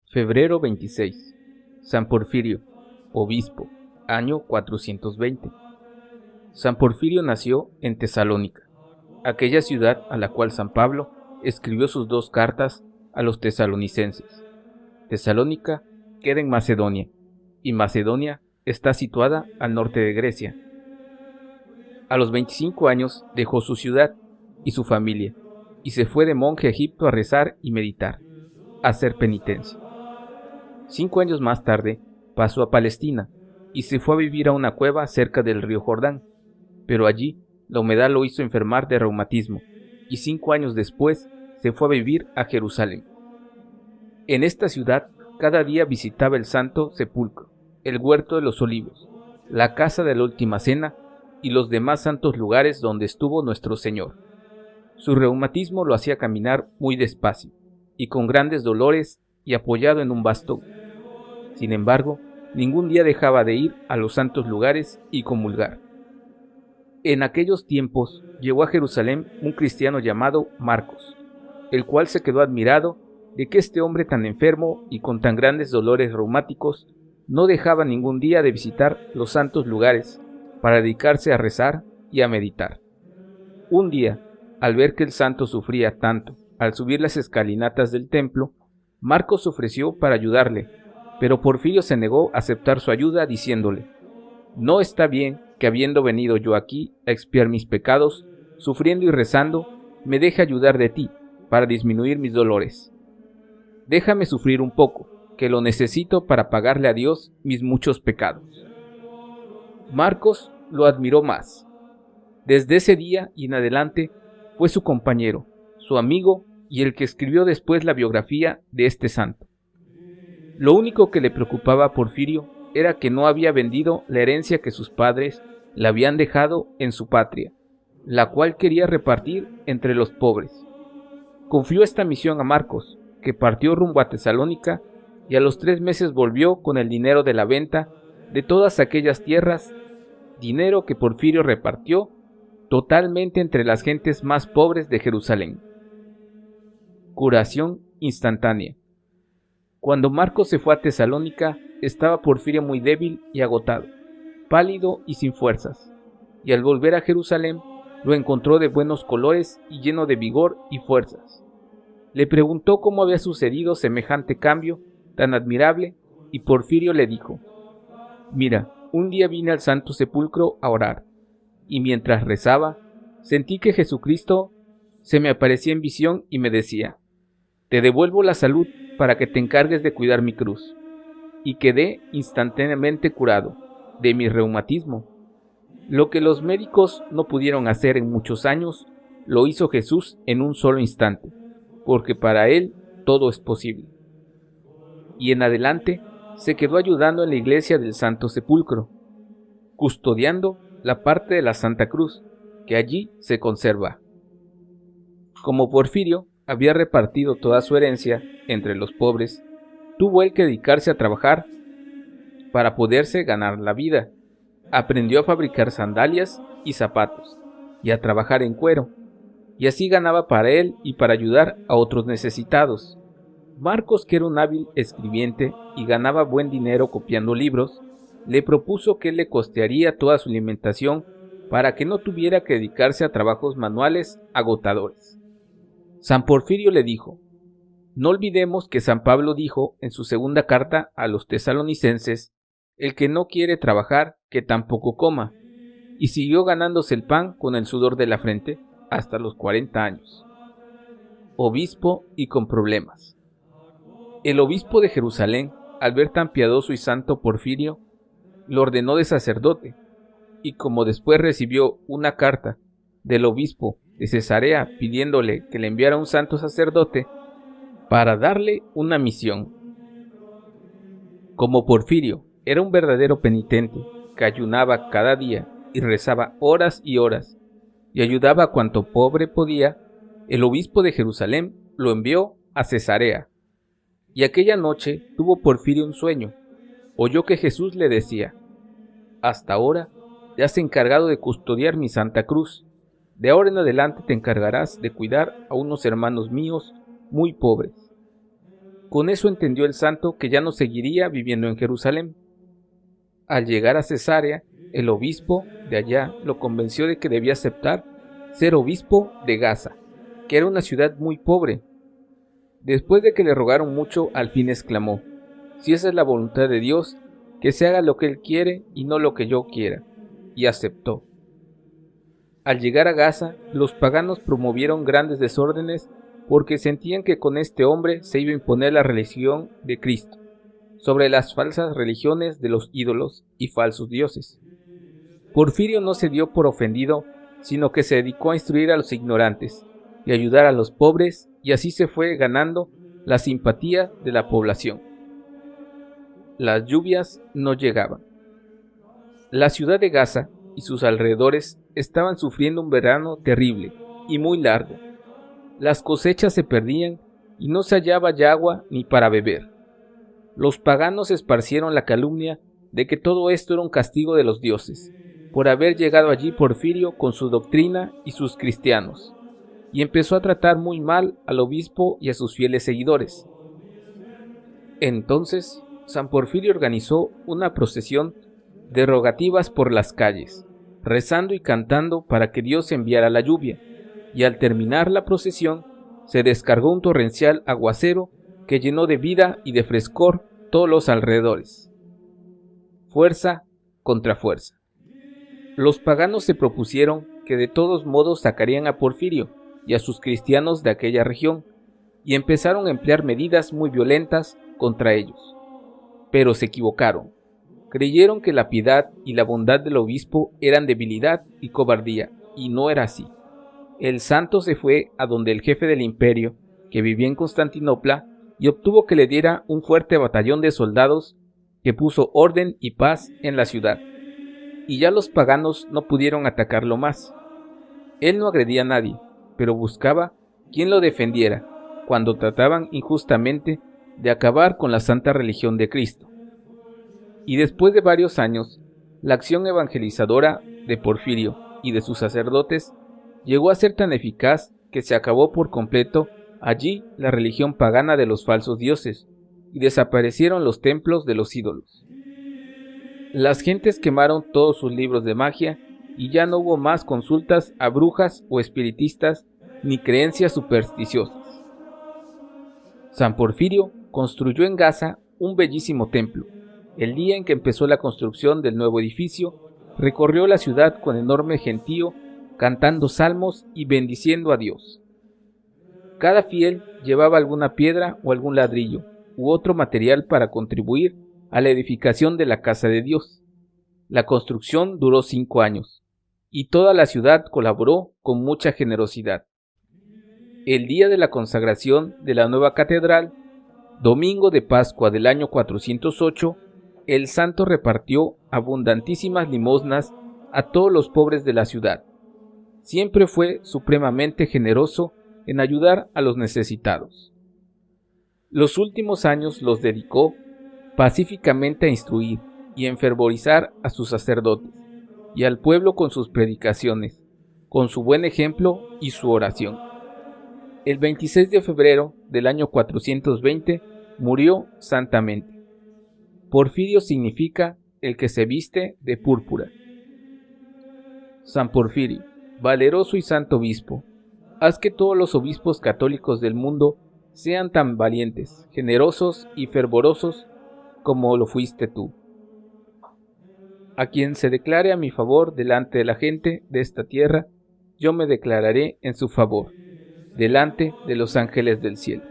Febrero 26. San Porfirio, obispo, año 420. San Porfirio nació en Tesalónica, aquella ciudad a la cual San Pablo escribió sus dos cartas a los tesalonicenses. Tesalónica queda en Macedonia, y Macedonia está situada al norte de Grecia. A los 25 años dejó su ciudad y su familia, y se fue de monje a Egipto a rezar y meditar, a hacer penitencia. 5 años más tarde pasó a Palestina y se fue a vivir a una cueva cerca del río Jordán, pero allí la humedad lo hizo enfermar de reumatismo y 5 años después se fue a vivir a Jerusalén. En esta ciudad cada día visitaba el Santo Sepulcro, el Huerto de los Olivos, la Casa de la Última Cena y los demás santos lugares donde estuvo nuestro Señor. Su reumatismo lo hacía caminar muy despacio y con grandes dolores y apoyado en un bastón. Sin embargo, ningún día dejaba de ir a los santos lugares y comulgar. En aquellos tiempos llegó a Jerusalén un cristiano llamado Marcos, el cual se quedó admirado de que este hombre tan enfermo y con tan grandes dolores reumáticos no dejaba ningún día de visitar los santos lugares para dedicarse a rezar y a meditar. Un día, al ver que el santo sufría tanto al subir las escalinatas del templo, Marcos se ofreció para ayudarle, pero Porfirio se negó a aceptar su ayuda diciéndole: «No está bien que habiendo venido yo aquí a expiar mis pecados, sufriendo y rezando, me deje ayudar de ti para disminuir mis dolores. Déjame sufrir un poco, que lo necesito para pagarle a Dios mis muchos pecados». Marcos lo admiró más. Desde ese día y en adelante fue su compañero, su amigo y el que escribió después la biografía de este santo. Lo único que le preocupaba a Porfirio era que no había vendido la herencia que sus padres le habían dejado en su patria, la cual quería repartir entre los pobres. Confió esta misión a Marcos, que partió rumbo a Tesalónica y a los 3 meses volvió con el dinero de la venta de todas aquellas tierras, dinero que Porfirio repartió totalmente entre las gentes más pobres de Jerusalén. Curación instantánea. Cuando Marcos se fue a Tesalónica, estaba Porfirio muy débil y agotado, pálido y sin fuerzas, y al volver a Jerusalén lo encontró de buenos colores y lleno de vigor y fuerzas. Le preguntó cómo había sucedido semejante cambio tan admirable, y Porfirio le dijo: «Mira, un día vine al Santo Sepulcro a orar, y mientras rezaba, sentí que Jesucristo se me aparecía en visión y me decía: «Te devuelvo la salud para que te encargues de cuidar mi cruz», y quedé instantáneamente curado de mi reumatismo. Lo que los médicos no pudieron hacer en muchos años, lo hizo Jesús en un solo instante, porque para Él todo es posible». Y en adelante se quedó ayudando en la iglesia del Santo Sepulcro, custodiando la parte de la Santa Cruz, que allí se conserva. Como Porfirio había repartido toda su herencia entre los pobres, tuvo él que dedicarse a trabajar para poderse ganar la vida. Aprendió a fabricar sandalias y zapatos, y a trabajar en cuero, y así ganaba para él y para ayudar a otros necesitados. Marcos, que era un hábil escribiente y ganaba buen dinero copiando libros, le propuso que él le costearía toda su alimentación para que no tuviera que dedicarse a trabajos manuales agotadores. San Porfirio le dijo: «No olvidemos que San Pablo dijo en su segunda carta a los tesalonicenses: el que no quiere trabajar, que tampoco coma», y siguió ganándose el pan con el sudor de la frente hasta los 40 años. Obispo y con problemas. El obispo de Jerusalén, al ver tan piadoso y santo Porfirio, lo ordenó de sacerdote, y como después recibió una carta del obispo de Cesarea pidiéndole que le enviara un santo sacerdote para darle una misión. Como Porfirio era un verdadero penitente que ayunaba cada día y rezaba horas y horas y ayudaba a cuanto pobre podía, el obispo de Jerusalén lo envió a Cesarea. Y aquella noche tuvo Porfirio un sueño. Oyó que Jesús le decía: «Hasta ahora te has encargado de custodiar mi Santa Cruz. De ahora en adelante te encargarás de cuidar a unos hermanos míos muy pobres». Con eso entendió el santo que ya no seguiría viviendo en Jerusalén. Al llegar a Cesarea, el obispo de allá lo convenció de que debía aceptar ser obispo de Gaza, que era una ciudad muy pobre. Después de que le rogaron mucho, al fin exclamó: «Si esa es la voluntad de Dios, que se haga lo que Él quiere y no lo que yo quiera», y aceptó. Al llegar a Gaza, los paganos promovieron grandes desórdenes porque sentían que con este hombre se iba a imponer la religión de Cristo sobre las falsas religiones de los ídolos y falsos dioses. Porfirio no se dio por ofendido, sino que se dedicó a instruir a los ignorantes y ayudar a los pobres, y así se fue ganando la simpatía de la población. Las lluvias no llegaban. La ciudad de Gaza y sus alrededores estaban sufriendo un verano terrible y muy largo. Las cosechas se perdían y no se hallaba ya agua ni para beber. Los paganos esparcieron la calumnia de que todo esto era un castigo de los dioses, por haber llegado allí Porfirio con su doctrina y sus cristianos, y empezó a tratar muy mal al obispo y a sus fieles seguidores. Entonces, San Porfirio organizó una procesión de rogativas por las calles, rezando y cantando para que Dios enviara la lluvia, y al terminar la procesión, se descargó un torrencial aguacero que llenó de vida y de frescor todos los alrededores. Fuerza contra fuerza. Los paganos se propusieron que de todos modos sacarían a Porfirio y a sus cristianos de aquella región, y empezaron a emplear medidas muy violentas contra ellos. Pero se equivocaron. Creyeron que la piedad y la bondad del obispo eran debilidad y cobardía, y no era así. El santo se fue a donde el jefe del imperio, que vivía en Constantinopla, y obtuvo que le diera un fuerte batallón de soldados que puso orden y paz en la ciudad, y ya los paganos no pudieron atacarlo más. Él no agredía a nadie, pero buscaba quien lo defendiera cuando trataban injustamente de acabar con la santa religión de Cristo. Y después de varios años, la acción evangelizadora de Porfirio y de sus sacerdotes llegó a ser tan eficaz que se acabó por completo allí la religión pagana de los falsos dioses, y desaparecieron los templos de los ídolos. Las gentes quemaron todos sus libros de magia, y ya no hubo más consultas a brujas o espiritistas, ni creencias supersticiosas. San Porfirio construyó en Gaza un bellísimo templo. El día en que empezó la construcción del nuevo edificio, recorrió la ciudad con enorme gentío, cantando salmos y bendiciendo a Dios. Cada fiel llevaba alguna piedra o algún ladrillo u otro material para contribuir a la edificación de la casa de Dios. La construcción duró 5 años, y toda la ciudad colaboró con mucha generosidad. El día de la consagración de la nueva catedral, domingo de Pascua del año 408, el santo repartió abundantísimas limosnas a todos los pobres de la ciudad. Siempre fue supremamente generoso en ayudar a los necesitados. Los últimos años los dedicó pacíficamente a instruir y enfervorizar a sus sacerdotes y al pueblo con sus predicaciones, con su buen ejemplo y su oración. El 26 de febrero del año 420 murió santamente. Porfirio significa el que se viste de púrpura. San Porfirio, valeroso y santo obispo, haz que todos los obispos católicos del mundo sean tan valientes, generosos y fervorosos como lo fuiste tú. A quien se declare a mi favor delante de la gente de esta tierra, yo me declararé en su favor, delante de los ángeles del cielo.